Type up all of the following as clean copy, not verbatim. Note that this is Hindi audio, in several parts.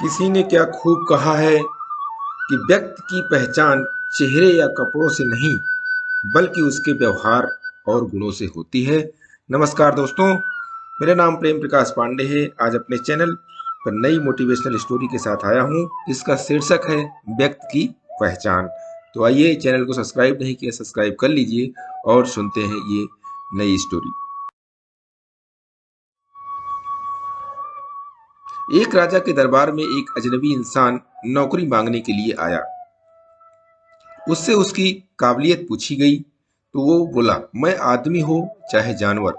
किसी ने क्या खूब कहा है कि व्यक्ति की पहचान चेहरे या कपड़ों से नहीं बल्कि उसके व्यवहार और गुणों से होती है। नमस्कार दोस्तों, मेरा नाम प्रेम प्रकाश पांडे है। आज अपने चैनल पर नई मोटिवेशनल स्टोरी के साथ आया हूँ। इसका शीर्षक है व्यक्ति की पहचान। तो आइए, चैनल को सब्सक्राइब नहीं किया सब्सक्राइब कर लीजिए और सुनते हैं ये नई स्टोरी। एक राजा के दरबार में एक अजनबी इंसान नौकरी मांगने के लिए आया। उससे उसकी काबिलियत पूछी गई तो वो बोला, मैं आदमी हो चाहे जानवर,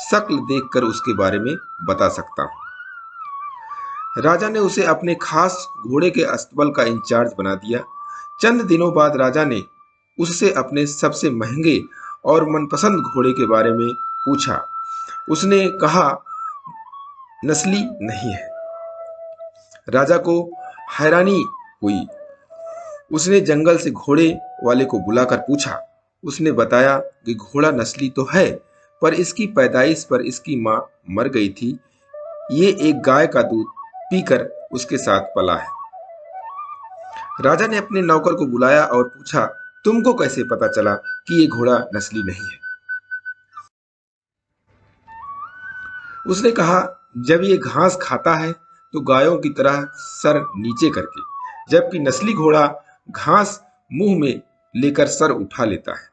शक्ल देखकर उसके बारे में बता सकता हूँ। राजा ने उसे अपने खास घोड़े के अस्तबल का इंचार्ज बना दिया। चंद दिनों बाद राजा ने उससे अपने सबसे महंगे और मनपसंद घोड़े के बारे में पूछा। उसने कहा, नस्ली नहीं है। राजा को हैरानी हुई। उसने जंगल से घोड़े वाले को बुलाकर पूछा। उसने बताया कि घोड़ा नस्ली तो है, पर इसकी पैदाइश पर इसकी मां मर गई थी। ये एक गाय का दूध पीकर उसके साथ पला है। राजा ने अपने नौकर को बुलाया और पूछा, तुमको कैसे पता चला कि ये घोड़ा नस्ली नहीं है? उसने कहा, जब ये घास खाता है तो गायों की तरह सर नीचे करके, जबकि नस्ली घोड़ा घास मुंह में लेकर सर उठा लेता है।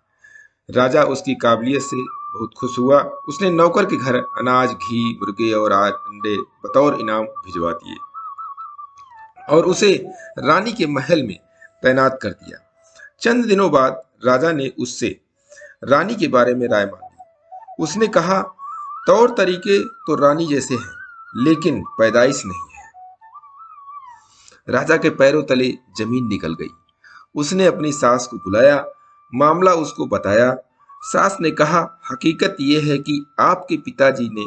राजा उसकी काबिलियत से बहुत खुश हुआ। उसने नौकर के घर अनाज, घी, मुर्गे और अंडे बतौर इनाम भिजवा दिए और उसे रानी के महल में तैनात कर दिया। चंद दिनों बाद राजा ने उससे रानी के बारे में राय मांगी। उसने कहा, तौर तरीके तो रानी जैसे हैं, लेकिन पैदाइश नहीं है। राजा के पैरों तले जमीन निकल गई। उसने अपनी सास को बुलाया, मामला उसको बताया। सास ने कहा, हकीकत यह है कि आपके पिताजी ने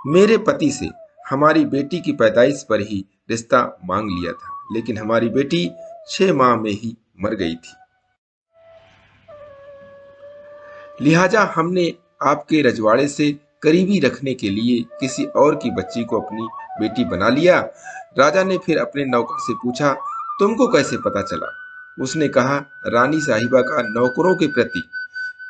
मेरे पति से हमारी बेटी की पैदाइश पर ही रिश्ता मांग लिया था, लेकिन हमारी बेटी 6 माह में ही मर गई थी। लिहाजा हमने आपके रजवाड़े से करीबी रखने के लिए किसी और की बच्ची को अपनी बेटी बना लिया। राजा ने फिर अपने नौकर से पूछा, तुमको कैसे पता चला? उसने कहा, रानी साहिबा का नौकरों के प्रति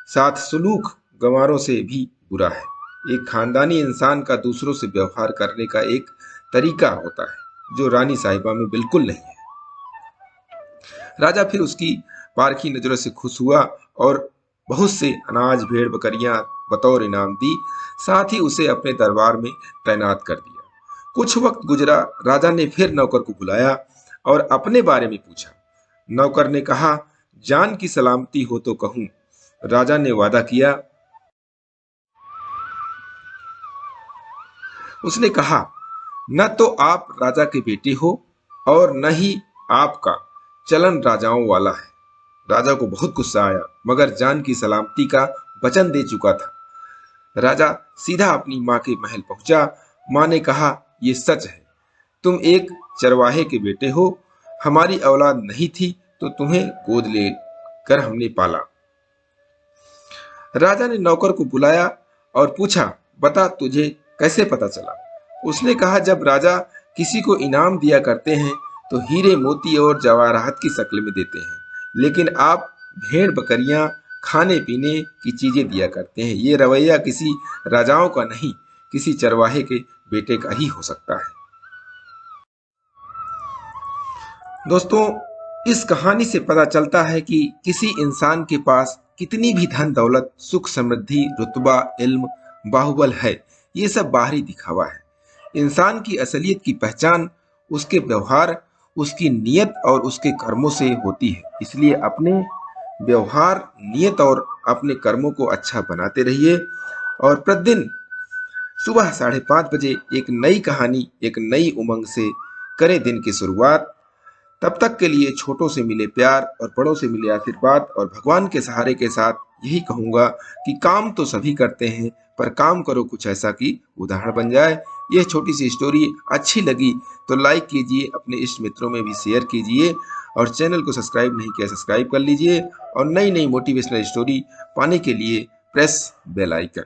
साथ सलूक गंवारों से भी बुरा है। एक खानदानी इंसान का दूसरों से व्यवहार करने का एक तरीका होता है जो रानी साहिबा में बिल्कुल नहीं है। राजा फिर उसकी पारखी नजरों से खुश हुआ और बहुत से अनाज, भेड़ बकरियां बतौर इनाम दी। साथ ही उसे अपने दरबार में तैनात कर दिया। कुछ वक्त गुजरा। राजा ने फिर नौकर को बुलाया और अपने बारे में पूछा। नौकर ने कहा, जान की सलामती हो तो कहूं। राजा ने वादा किया। उसने कहा, न तो आप राजा के बेटे हो और न ही आपका चलन राजाओं वाला है। राजा को बहुत गुस्सा आया, मगर जान की सलामती का वचन दे चुका था। राजा सीधा अपनी मां के महल पहुंचा। मां ने कहा, यह सच है, तुम एक चरवाहे के बेटे हो। हमारी औलाद नहीं थी तो तुम्हें गोद ले कर हमने पाला। राजा ने नौकर को बुलाया और पूछा, बता तुझे कैसे पता चला? उसने कहा, जब राजा किसी को इनाम दिया करते हैं तो हीरे, मोती और जवाहरात की शक्ल में देते हैं, लेकिन आप भेड़ बकरियां, खाने पीने की चीजें दिया करते हैं। ये रवैया किसी राजाओं का नहीं, किसी चरवाहे के बेटे का ही हो सकता है। दोस्तों, इस कहानी से पता चलता है कि किसी इंसान के पास कितनी भी धन दौलत, सुख समृद्धि, रुतबा, इल्म, बाहुबल है, ये सब बाहरी दिखावा है। इंसान की असलियत की पहचान उसके व्यवहार, उसकी नीयत और उसके कर्मों से होती है। इसलिए अपने व्यवहार, नीयत और अपने कर्मों को अच्छा बनाते रहिए और प्रतिदिन सुबह 5:30 बजे एक नई कहानी, एक नई उमंग से करें दिन की शुरुआत। तब तक के लिए छोटों से मिले प्यार और बड़ों से मिले आशीर्वाद और भगवान के सहारे के साथ यही कहूंगा कि काम तो सभी करते हैं, पर काम करो कुछ ऐसा कि उदाहरण बन जाए। यह छोटी सी स्टोरी अच्छी लगी तो लाइक कीजिए, अपने इष्ट मित्रों में भी शेयर कीजिए और चैनल को सब्सक्राइब नहीं किया सब्सक्राइब कर लीजिए और नई नई मोटिवेशनल स्टोरी पाने के लिए प्रेस बेल आइकन।